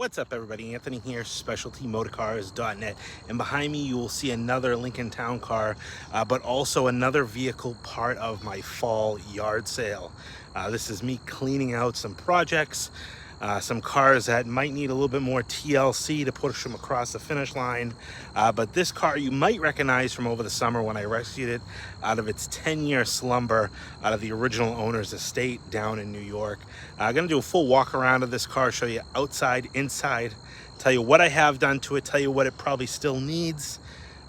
What's up, everybody? Anthony here, specialtymotorcars.net, and behind me you will see another Lincoln Town Car, but also another vehicle part of my fall yard sale. This is me cleaning out some projects, some cars that might need a little bit more TLC to push them across the finish line. But this car you might recognize from over the summer when I rescued it out of its 10-year slumber out of the original owner's estate down in New York. I'm going to do a full walk around of this car, show you outside, inside, tell you what I have done to it, tell you what it probably still needs.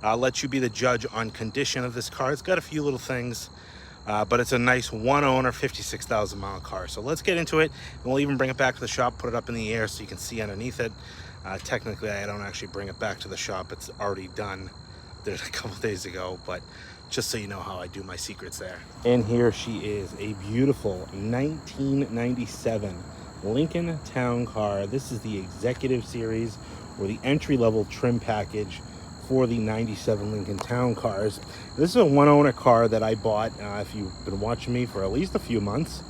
I'll let you be the judge on condition of this car. It's got a few little things, but it's a nice one owner 56,000 mile car. So let's get into it, and we'll even bring it back to the shop, put it up in the air so you can see underneath it. Technically I don't actually bring it back to the shop, it's already done. Did it a couple days ago, but just so you know how I do my secrets there. And here she is, a beautiful 1997 Lincoln Town Car. This is the executive series or the entry-level trim package for the 97 Lincoln Town Cars. This is a one-owner car that I bought. If you've been watching me for at least a few months,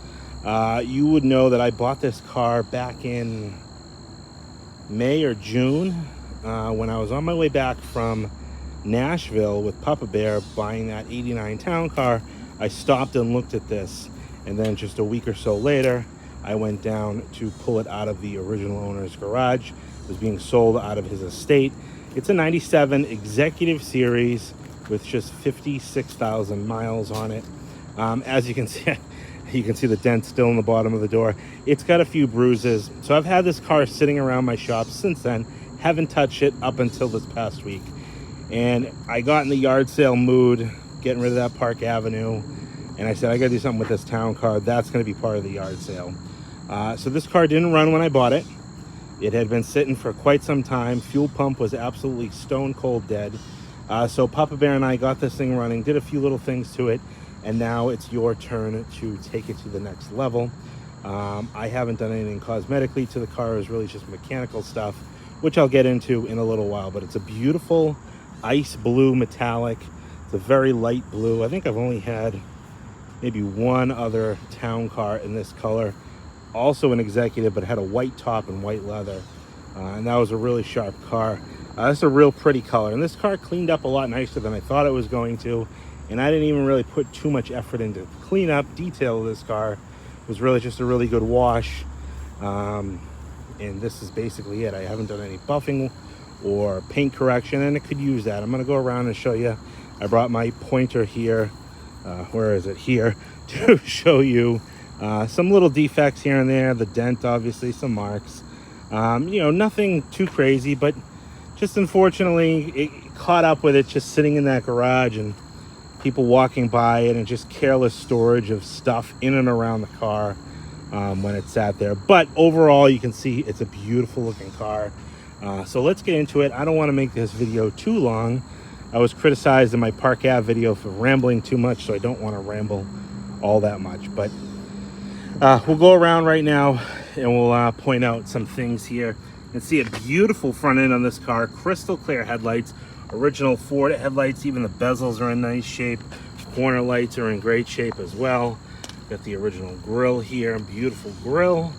you would know that I bought this car back in May or June when I was on my way back from Nashville with Papa Bear buying that 89 Town Car. I stopped and looked at this, and then just a week or so later I went down to pull it out of the original owner's garage. It was being sold out of his estate. It's a 97 executive series with just 56,000 miles on it. As you can see, you can see the dent still in the bottom of the door. It's got a few bruises. So I've had this car sitting around my shop since then. Haven't touched it up until this past week. And I got in the yard sale mood, getting rid of that Park Avenue. And I said, I gotta do something with this town car. That's gonna be part of the yard sale. So this car didn't run when I bought it. It had been sitting for quite some time. Fuel pump was absolutely stone cold dead. So Papa Bear and I got this thing running, did a few little things to it, and now it's your turn to take it to the next level. I haven't done anything cosmetically to the car. It was really just mechanical stuff, which I'll get into in a little while. But it's a beautiful ice blue metallic. It's a very light blue. I think I've only had maybe one other town car in this color, also an executive, but had a white top and white leather, and that was a really sharp car. That's a real pretty color, and this car cleaned up a lot nicer than I thought it was going to, and I didn't even really put too much effort into clean up detail of this car. It was really just a really good wash, and this is basically it. I haven't done any buffing or paint correction, and it could use that. I'm going to go around and show you. I brought my pointer here, where is it, here, to show you some little defects here and there. The dent, obviously, some marks, you know, nothing too crazy, but just unfortunately it caught up with it just sitting in that garage and people walking by it, and just careless storage of stuff in and around the car when it sat there. But overall, you can see it's a beautiful looking car. So let's get into it. I don't want to make this video too long. I was criticized in my Park Ave video for rambling too much, so I don't want to ramble all that much. But we'll go around right now and we'll point out some things here. You can see a beautiful front end on this car, crystal clear headlights, original Ford headlights. Even the bezels are in nice shape. Corner lights are in great shape as well. Got the original grille here, beautiful grille.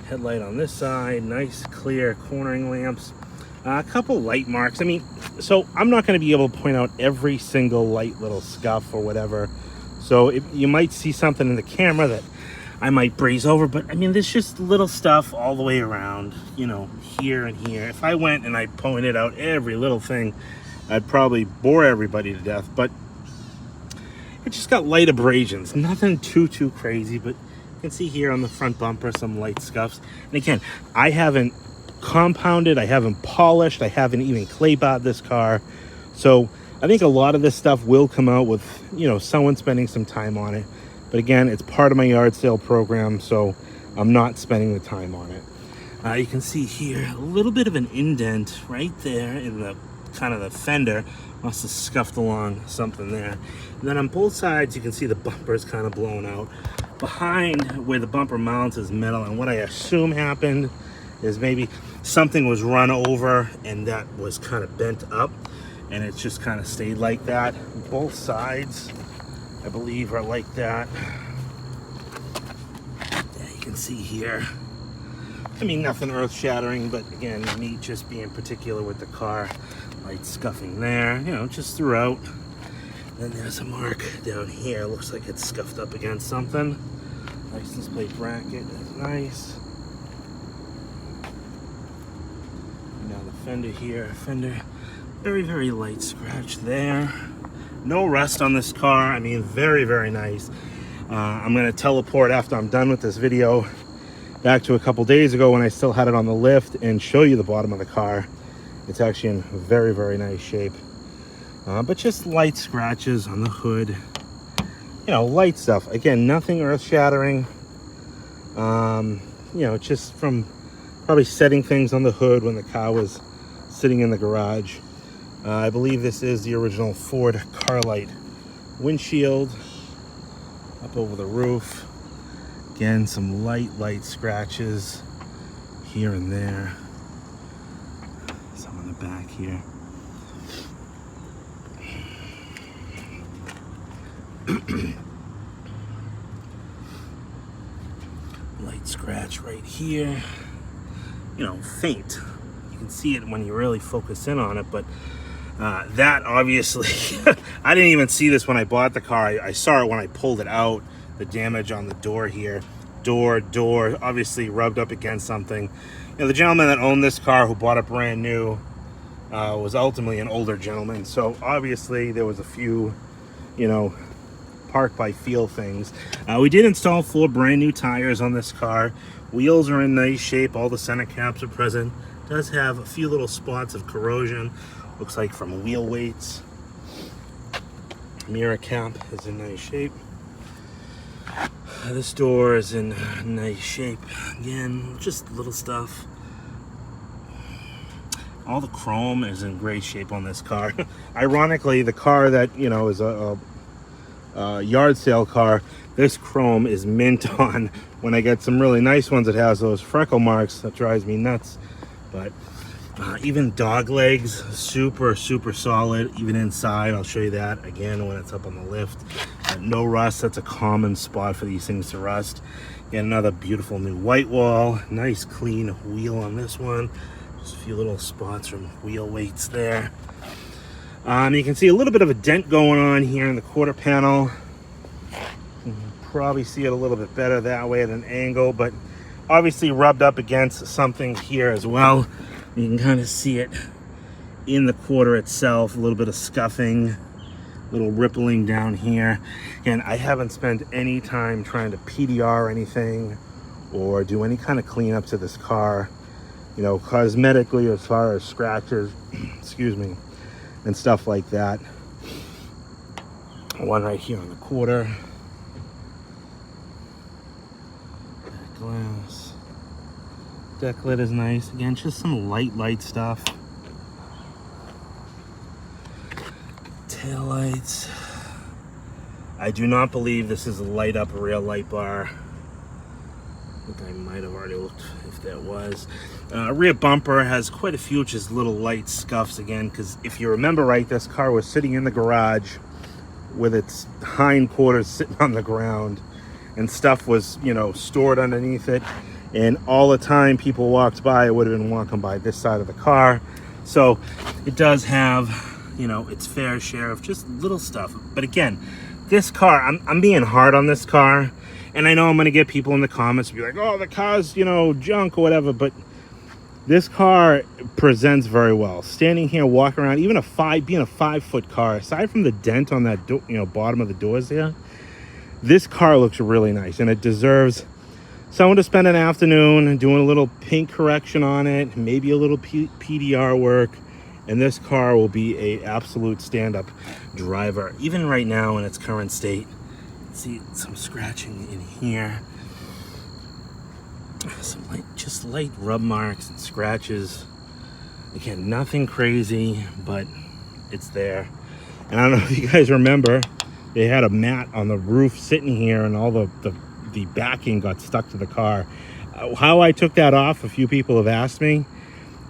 Headlight on this side, nice clear cornering lamps. A couple light marks. I mean, so I'm not going to be able to point out every single light little scuff or whatever. So you might see something in the camera that I might breeze over, but I mean, there's just little stuff all the way around, you know, here and here. If I went and I pointed out every little thing, I'd probably bore everybody to death. But it just got light abrasions, nothing too crazy, but you can see here on the front bumper some light scuffs. And again, I haven't compounded, I haven't polished, I haven't even clay bought this car. So I think a lot of this stuff will come out with, you know, someone spending some time on it. But again, it's part of my yard sale program, so I'm not spending the time on it. You can see here a little bit of an indent right there in the kind of the fender. Must have scuffed along something there. And then on both sides, you can see the bumper is kind of blown out. Behind where the bumper mounts is metal, and what I assume happened is maybe something was run over and that was kind of bent up, and it's just kind of stayed like that. Both sides, I believe, are like that. Yeah, you can see here I mean, nothing earth-shattering, but again, me just being particular with the car. Light scuffing there, you know, just throughout. Then there's a mark down here. Looks like it's scuffed up against something. License plate bracket is nice. Now the fender here, very, very light scratch there. No rust on this car. I mean, very, very nice. I'm gonna teleport after I'm done with this video back to a couple days ago when I still had it on the lift and show you the bottom of the car. It's actually in very, very nice shape. But just light scratches on the hood. You know, light stuff. Again, nothing earth-shattering. You know, just from probably setting things on the hood when the car was sitting in the garage. I believe this is the original Ford Carlight windshield up over the roof. Again, some light scratches here and there. Some on the back here. Light scratch right here. You know, faint. You can see it when you really focus in on it, but that obviously, I didn't even see this when I bought the car. I saw it when I pulled it out. The damage on the door here. Door, obviously rubbed up against something. You know, the gentleman that owned this car, who bought it brand new, was ultimately an older gentleman. So obviously there was a few, you know, park by feel things. We did install 4 brand new tires on this car. Wheels are in nice shape. All the center caps are present. Does have a few little spots of corrosion. Looks like from wheel weights. Mirror cap is in nice shape. This door is in nice shape. Again, just little stuff. All the chrome is in great shape on this car. Ironically, the car that, you know, is a yard sale car, this chrome is mint on. When I get some really nice ones, it has those freckle marks. That drives me nuts. But even dog legs, super solid. Even inside, I'll show you that again when it's up on the lift. No rust. That's a common spot for these things to rust. Get another beautiful new white wall. Nice clean wheel on this one. Just a few little spots from wheel weights there. You can see a little bit of a dent going on here in the quarter panel. You can probably see it a little bit better that way at an angle, but obviously rubbed up against something here as well. You can kind of see it in the quarter itself, a little bit of scuffing, a little rippling down here. And I haven't spent any time trying to PDR anything or do any kind of cleanup to this car, you know, cosmetically, as far as scratches, excuse me, and stuff like that. One right here on the quarter. Back glass. Deck lid is nice. Again, just some light stuff. Tail lights. I do not believe this is a light up rear light bar. I think I might have already looked if that was. Rear bumper has quite a few just little light scuffs again, because if you remember right, this car was sitting in the garage with its hindquarters sitting on the ground, and stuff was, you know, stored underneath it. And all the time people walked by, it would have been walking by this side of the car. So it does have, you know, its fair share of just little stuff. But again, this car, I'm being hard on this car. And I know I'm going to get people in the comments be like, oh, the car's, you know, junk or whatever. But this car presents very well. Standing here, walking around, even being a 5-foot car, aside from the dent on that, you know, bottom of the doors there, this car looks really nice. And it deserves someone to spend an afternoon doing a little paint correction on it, maybe a little PDR work, and this car will be a absolute stand-up driver. Even right now in its current state, see some scratching in here, some just light rub marks and scratches. Again, nothing crazy, but it's there. And I don't know if you guys remember, they had a mat on the roof sitting here, and all the backing got stuck to the car. How I took that off, a few people have asked me.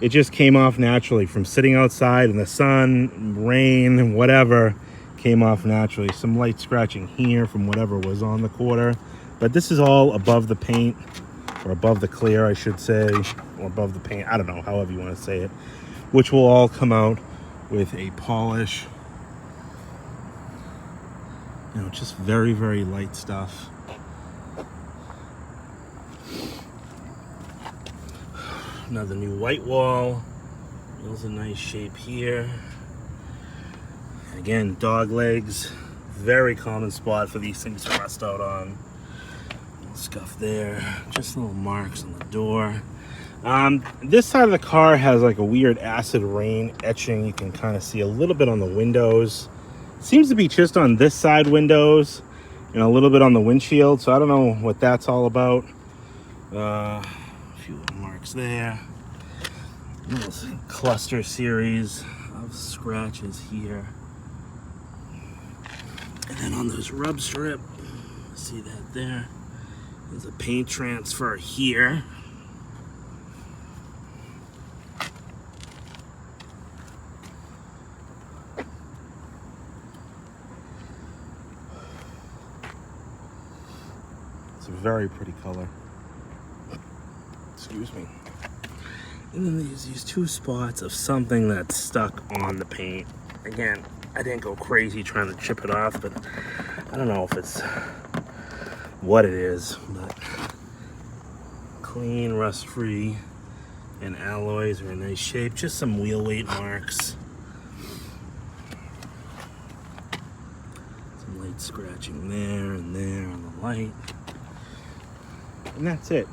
It just came off naturally from sitting outside in the sun, rain, whatever, came off naturally. Some light scratching here from whatever was on the quarter, but this is all above the paint. or above the clear, I should say, or above the paint. I don't know, however you want to say it, which will all come out with a polish. You know, just very, very light stuff. Another new white wall. Wheels in nice shape here. Again, dog legs. Very common spot for these things to rust out on. Little scuff there. Just little marks on the door. This side of the car has like a weird acid rain etching. You can kind of see a little bit on the windows. Seems to be just on this side windows and a little bit on the windshield. So I don't know what that's all about. A few little marks there. Little cluster series of scratches here. And then on those rub strip, see that there? There's a paint transfer here. It's a very pretty color. Excuse me. And then there's these two spots of something that's stuck on the paint. Again, I didn't go crazy trying to chip it off, but I don't know if it's what it is, but clean, rust-free, and alloys are in nice shape. Just some wheel weight marks. Some light scratching there and there on the light. And that's it.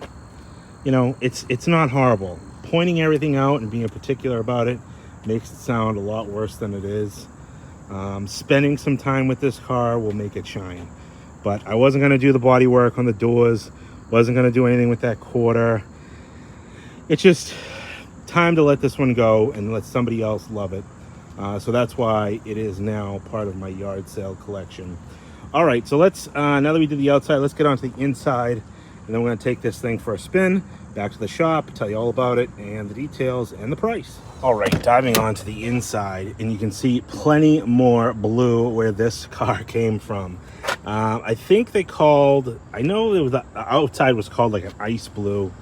You know, it's not horrible. Pointing everything out and being particular about it makes it sound a lot worse than it is. Spending some time with this car will make it shine. But I wasn't going to do the body work on the doors. Wasn't going to do anything with that quarter. It's just time to let this one go and let somebody else love it. So that's why it is now part of my yard sale collection. All right, so let's, now that we did the outside, let's get on to the inside. And then we're going to take this thing for a spin, back to the shop, tell you all about it and the details and the price. All right, diving onto the inside, and you can see plenty more blue where this car came from. I think they called, I know it was the outside was called like an ice blue,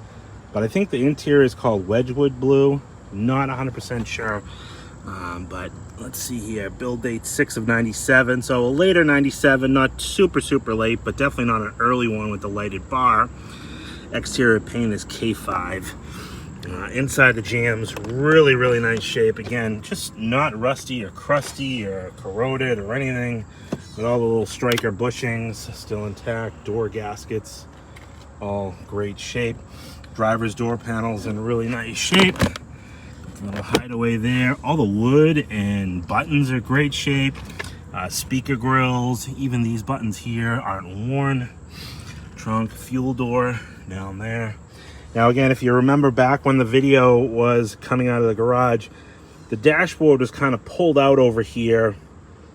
but I think the interior is called Wedgwood blue. Not 100% sure, but let's see here. Build date 6 of 97, so a later 97, not super late, but definitely not an early one with the lighted bar. Exterior paint is K5. Inside the jams, really nice shape. Again, just not rusty or crusty or corroded or anything. With all the little striker bushings still intact. Door gaskets, all great shape. Driver's door panels in really nice shape. A little hideaway there. All the wood and buttons are great shape. Speaker grills, even these buttons here aren't worn. Trunk, fuel door down there. Now again, if you remember back when the video was coming out of the garage, the dashboard was kind of pulled out over here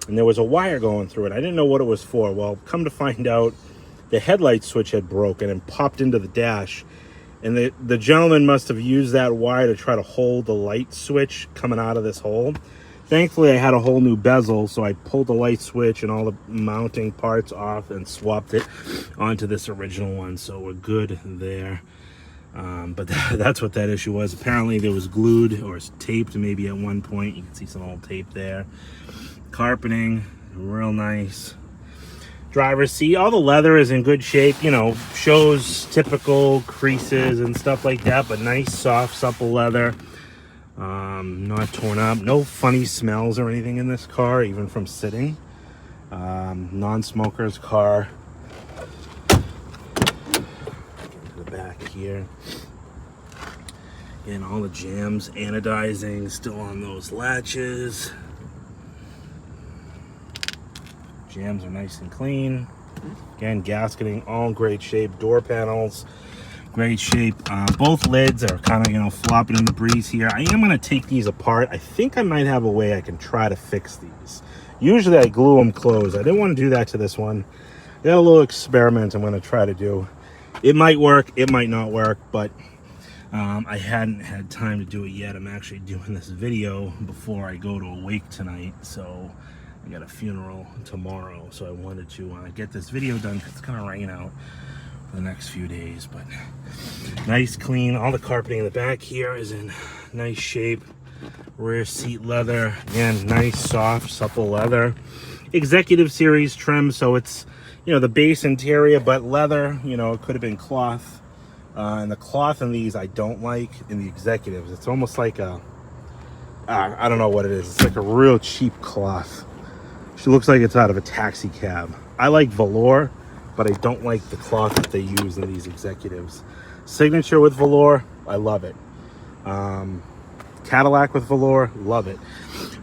and there was a wire going through it. I didn't know what it was for. Well, come to find out, the headlight switch had broken and popped into the dash. And the gentleman must have used that wire to try to hold the light switch coming out of this hole. Thankfully, I had a whole new bezel, so I pulled the light switch and all the mounting parts off and swapped it onto this original one. So we're good there. But that's what that issue was. Apparently, there was glued or taped maybe at one point. You can see some old tape there. Carpeting, real nice. Driver's seat, all the leather is in good shape, you know, shows typical creases and stuff like that, but nice, soft, supple leather. Not torn up. No funny smells or anything in this car, even from sitting. Non-smoker's car. Get to the back here. Again, all the jams, anodizing, still on those latches. Jams are nice and clean. Again, gasketing, all in great shape. Door panels, great shape. Both lids are kind of, you know, flopping in the breeze here. I am going to take these apart. I think I might have a way I can try to fix these. Usually I glue them closed. I didn't want to do that to this one. I got a little experiment I'm going to try to do. It might work, it might not work, but I hadn't had time to do it yet. I'm actually doing this video before I go to a wake tonight, so I got a funeral tomorrow, so I wanted to get this video done because it's going to rain out the next few days. But nice, clean. All the carpeting in the back here is in nice shape. Rear seat leather, again, nice, soft, supple leather. Executive series trim, so it's, you know, the base interior, but leather. You know, it could have been cloth. And the cloth in these I don't like in the executives. It's almost like a, I don't know what it is. It's like a real cheap cloth. She looks like it's out of a taxi cab. I like velour, but I don't like the cloth that they use in these executives. Signature with velour, I love it. Cadillac with velour, love it.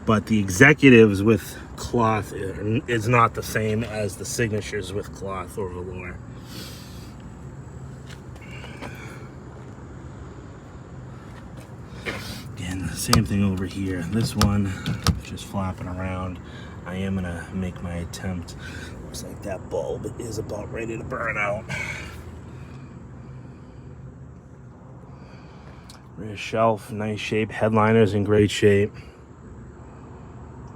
But the executives with cloth is not the same as the signatures with cloth or velour. Again, the same thing over here. This one, just flapping around. I am gonna make my attempt. Looks like that bulb is about ready to burn out. Rear shelf, nice shape. Headliner's in great shape.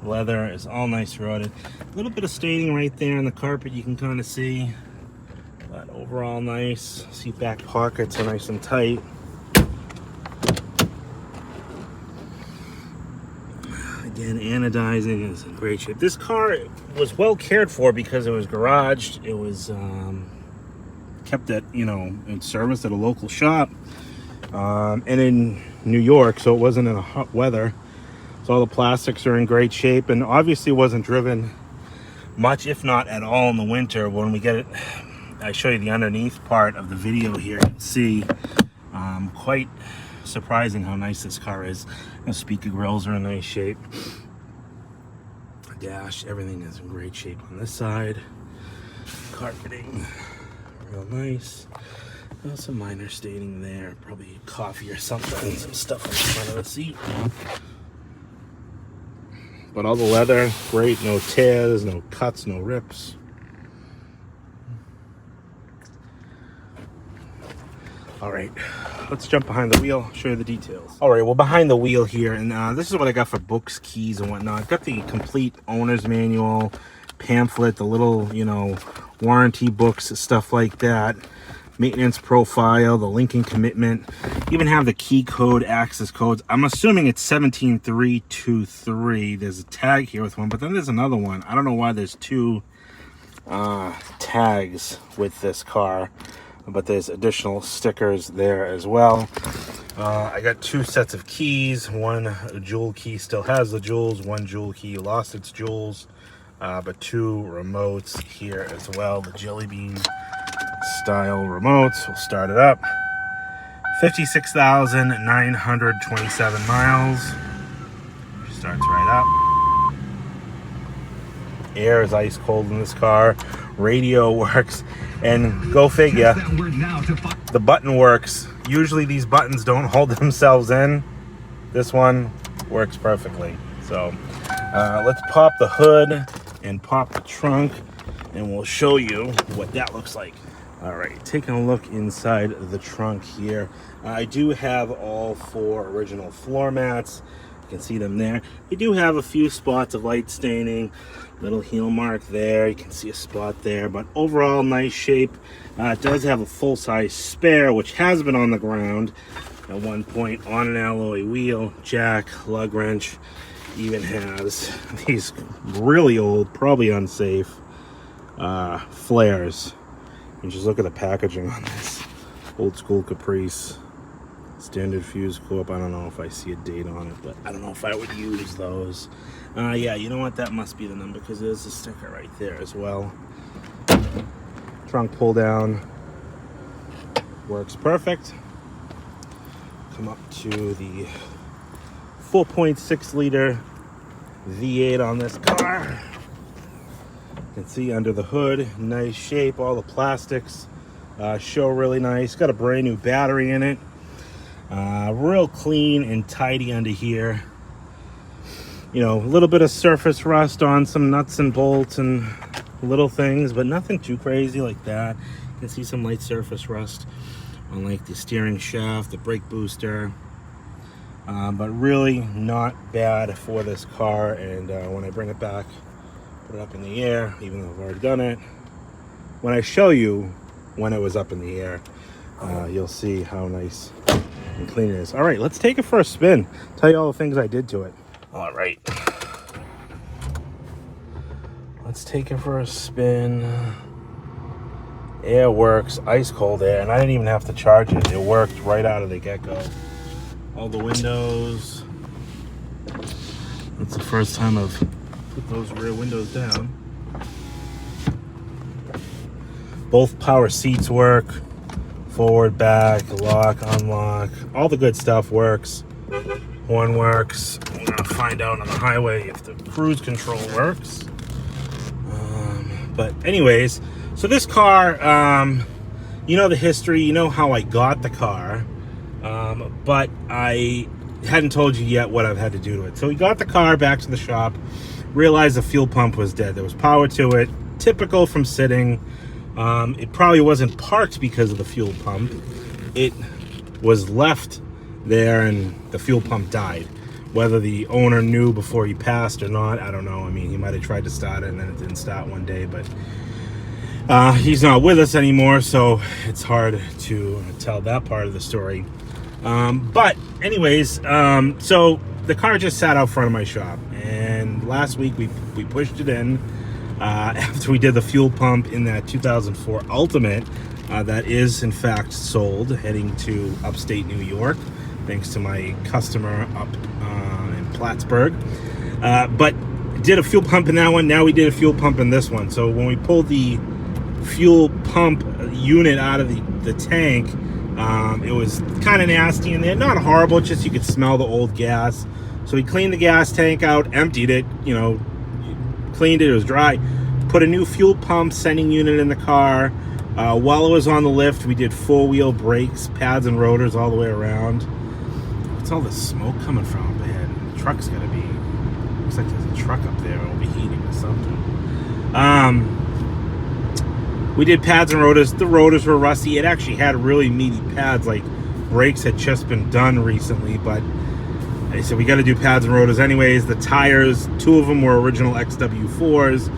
Leather is all nice rotted. A little bit of staining right there in the carpet you can kind of see. But overall nice. Seat back pockets are nice and tight. Again, anodizing is in great shape. This car was well cared for because it was garaged. It was kept at, you know, in service at a local shop. And in New York, so it wasn't in a hot weather. So all the plastics are in great shape, and obviously wasn't driven much, if not at all, in the winter. When we get it, I show you the underneath part of the video here. You can see quite surprising how nice this car is. The speaker grills are in nice shape. Dash, everything is in great shape on this side. Carpeting, real nice. Some minor staining there, probably coffee or something, some stuff on the front of the seat. But all the leather, great, no tears, no cuts, no rips. All right, let's jump behind the wheel, show you the details. All right, well, behind the wheel here, and this is what I got for books, keys, and whatnot. Got the complete owner's manual, pamphlet, the little, you know, warranty books, stuff like that. Maintenance profile, the linking commitment, even have the key code, access codes. I'm assuming it's 17323. There's a tag here with one, but then there's another one. I don't know why there's two tags with this car, but there's additional stickers there as well. I got two sets of keys. One jewel key still has the jewels, one jewel key lost its jewels, but two remotes here as well. The Jelly Bean style remotes. We'll start it up. 56,927 miles. Starts right up. Air is ice cold in this car. Radio works, and go figure, the button works. Usually these buttons don't hold themselves in. This one works perfectly. So let's pop the hood and pop the trunk, and we'll show you what that looks like. All right, taking a look inside the trunk here. I do have all four original floor mats. You can see them there. We do have a few spots of light staining, little heel mark there. You can see a spot there, but overall nice shape. It does have a full-size spare, which has been on the ground at one point on an alloy wheel, jack, lug wrench. Even has these really old, probably unsafe flares. And just look at the packaging on this. Old school Caprice. Standard fuse coupe. I don't know if I see a date on it, but I don't know if I would use those. Yeah, you know what? That must be the number because there's a sticker right there as well. Trunk pull down. Works perfect. Come up to the 4.6 liter V8 on this car. You can see under the hood, nice shape. All the plastics show really nice. Got a brand new battery in it. Real clean and tidy under here. You know, a little bit of surface rust on some nuts and bolts and little things, but nothing too crazy like that. You can see some light surface rust on like the steering shaft, the brake booster. But really not bad for this car. And when I bring it back, put it up in the air, even though I've already done it, when I show you when it was up in the air. You'll see how nice and clean it is. All right, let's take it for a spin. Tell you all the things I did to it. All right. Let's take it for a spin. Air works, ice cold air, and I didn't even have to charge it. It worked right out of the get-go. All the windows. That's the first time I've put those rear windows down. Both power seats work. Forward, back, lock, unlock. All the good stuff works. Horn works. We're gonna find out on the highway if the cruise control works. But anyways, so this car, you know the history, you know how I got the car, but I hadn't told you yet what I've had to do to it. So we got the car back to the shop, realized the fuel pump was dead. There was power to it, typical from sitting. It probably wasn't parked because of the fuel pump. It was left there and the fuel pump died. Whether the owner knew before he passed or not, I don't know. I mean, he might have tried to start it and then it didn't start one day, but he's not with us anymore, so it's hard to tell that part of the story. But anyways, so the car just sat out front of my shop, and last week we pushed it in after we did the fuel pump in that 2004 Ultimate that is in fact sold, heading to upstate New York, thanks to my customer up in Plattsburgh. But did a fuel pump in that one. Now we did a fuel pump in this one. So when we pulled the fuel pump unit out of the tank, it was kind of nasty in there. Not horrible, just you could smell the old gas. So we cleaned the gas tank out, emptied it, you know, cleaned it was dry, put a new fuel pump sending unit in the car. While it was on the lift, we did four-wheel brakes, pads and rotors all the way around. What's all this smoke coming from up ahead? The truck's gonna be, looks like there's a truck up there overheating or something. We did pads and rotors. The rotors were rusty. It actually had really meaty pads, like brakes had just been done recently, but I said we got to do pads and rotors anyways. The tires, two of them were original XW4s,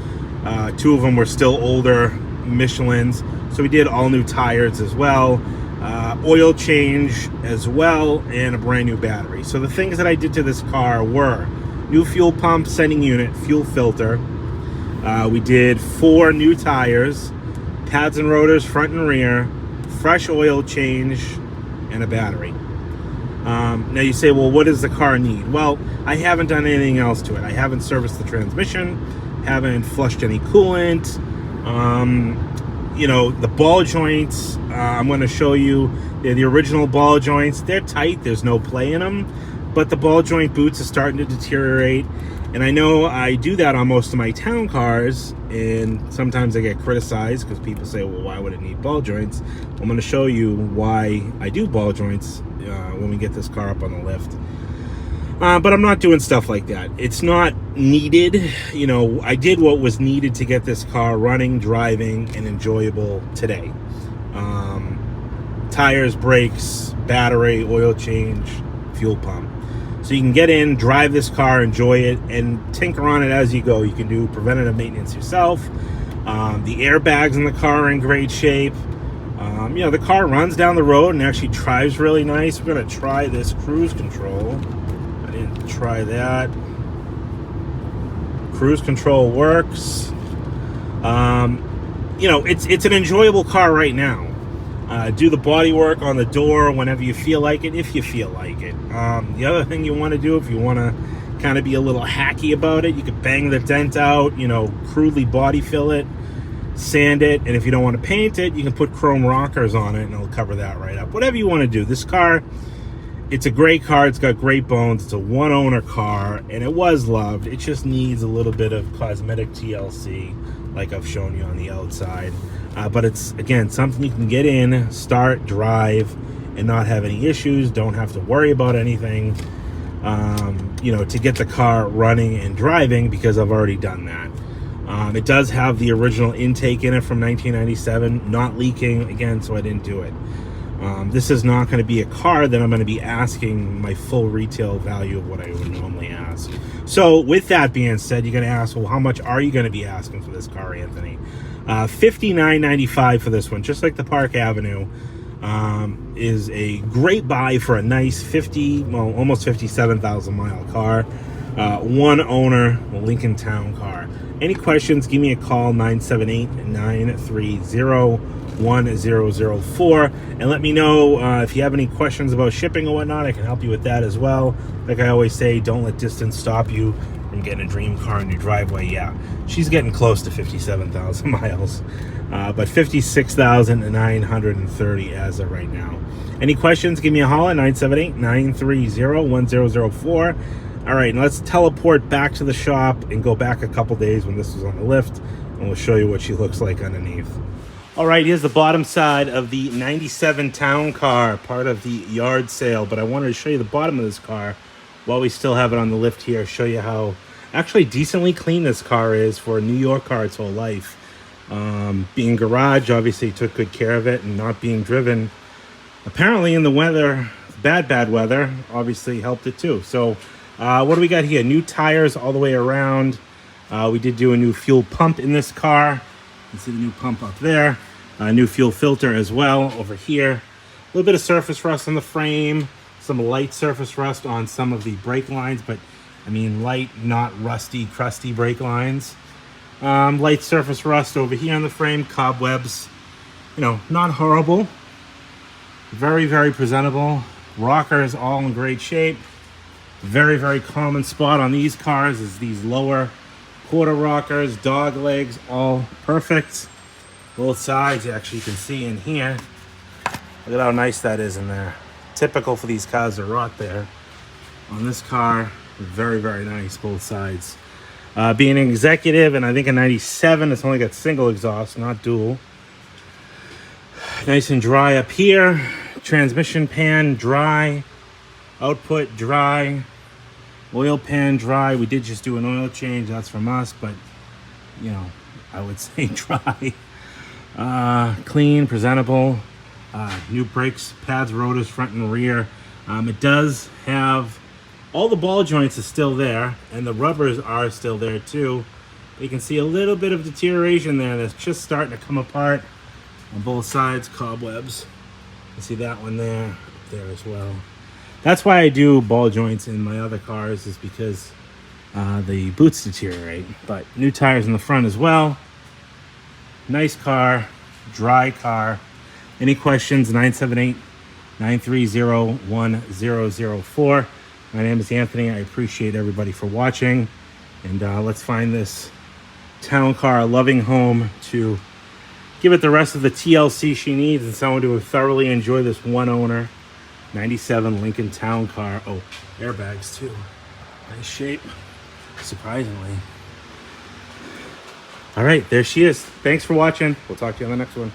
two of them were still older Michelins, so we did all new tires as well, oil change as well, and a brand new battery. So the things that I did to this car were new fuel pump, sending unit, fuel filter. We did 4 new tires, pads and rotors front and rear, fresh oil change, and a battery. Now you say, well, what does the car need? Well, I haven't done anything else to it. I haven't serviced the transmission, haven't flushed any coolant. You know, the ball joints, I'm going to show you, they're the original ball joints. They're tight, there's no play in them, but the ball joint boots are starting to deteriorate. And I know I do that on most of my town cars, and sometimes I get criticized because people say, well, why would it need ball joints? I'm going to show you why I do ball joints when we get this car up on the lift. But I'm not doing stuff like that. It's not needed. You know, I did what was needed to get this car running, driving, and enjoyable today. Tires, brakes, battery, oil change, fuel pump. So you can get in, drive this car, enjoy it, and tinker on it as you go. You can do preventative maintenance yourself. The airbags in the car are in great shape. You know, the car runs down the road and actually drives really nice. We're going to try this cruise control. I didn't try that. Cruise control works. You know, it's an enjoyable car right now. Do the body work on the door whenever you feel like it, if you feel like it. The other thing you want to do, if you want to kind of be a little hacky about it, you could bang the dent out, you know, crudely body fill it, sand it, and if you don't want to paint it, you can put chrome rockers on it and it'll cover that right up. Whatever you want to do. This car, it's a great car. It's got great bones. It's a one-owner car, and it was loved. It just needs a little bit of cosmetic TLC, like I've shown you on the outside. But it's, again, something you can get in, start, drive, and not have any issues. Don't have to worry about anything, you know, to get the car running and driving, because I've already done that. It does have the original intake in it from 1997, not leaking, again, so I didn't do it. This is not going to be a car that I'm going to be asking my full retail value of what I would normally ask. So with that being said, you're going to ask, well, how much are you going to be asking for this car, Anthony? $59.95 for this one, just like the Park Avenue. Is a great buy for a nice almost 57,000 mile car. One owner Lincoln Town car. Any questions, give me a call, 978-930-1004, and let me know if you have any questions about shipping or whatnot. I can help you with that as well. Like I always say, don't let distance stop you from getting a dream car in your driveway. Yeah, she's getting close to 57,000 miles, but 56,930 as of right now. Any questions, give me a holler, 978-930-1004. All right, now let's teleport back to the shop and go back a couple days when this was on the lift, and we'll show you what she looks like underneath. All right, here's the bottom side of the 97 Town car, part of the yard sale, but I wanted to show you the bottom of this car while we still have it on the lift here, show you how actually decently clean this car is for a New York car its whole life. Being garage, obviously took good care of it, and not being driven, apparently in the weather, bad weather, obviously helped it too. So what do we got here? New tires all the way around. We did do a new fuel pump in this car. You can see the new pump up there. A new fuel filter as well over here. A little bit of surface rust on the frame. Some light surface rust on some of the brake lines, but I mean light, not rusty, crusty brake lines. Light surface rust over here on the frame. Cobwebs, you know, not horrible. Very, very presentable. Rockers all in great shape. Very, very common spot on these cars is these lower quarter rockers, dog legs, all perfect. Both sides, actually, you can see in here. Look at how nice that is in there. Typical for these cars to rot there. On this car, very, very nice, both sides. Being an executive, and I think a 97, it's only got single exhaust, not dual. Nice and dry up here. Transmission pan, dry. Output, dry. Oil pan, dry. We did just do an oil change, that's from us, but, you know, I would say dry. Clean, presentable. New brakes, pads, rotors, front and rear. It does have, all the ball joints are still there, and the rubbers are still there too. You can see a little bit of deterioration there that's just starting to come apart on both sides. Cobwebs. You see that one there as well. That's why I do ball joints in my other cars, is because the boots deteriorate. But new tires in the front as well. Nice car, dry car. Any questions, 978-930-1004. My name is Anthony. I appreciate everybody for watching. And let's find this town car a loving home to give it the rest of the TLC she needs, and someone to thoroughly enjoy this one owner 97 Lincoln Town car. Oh, airbags too. Nice shape, surprisingly. All right, there she is. Thanks for watching. We'll talk to you on the next one.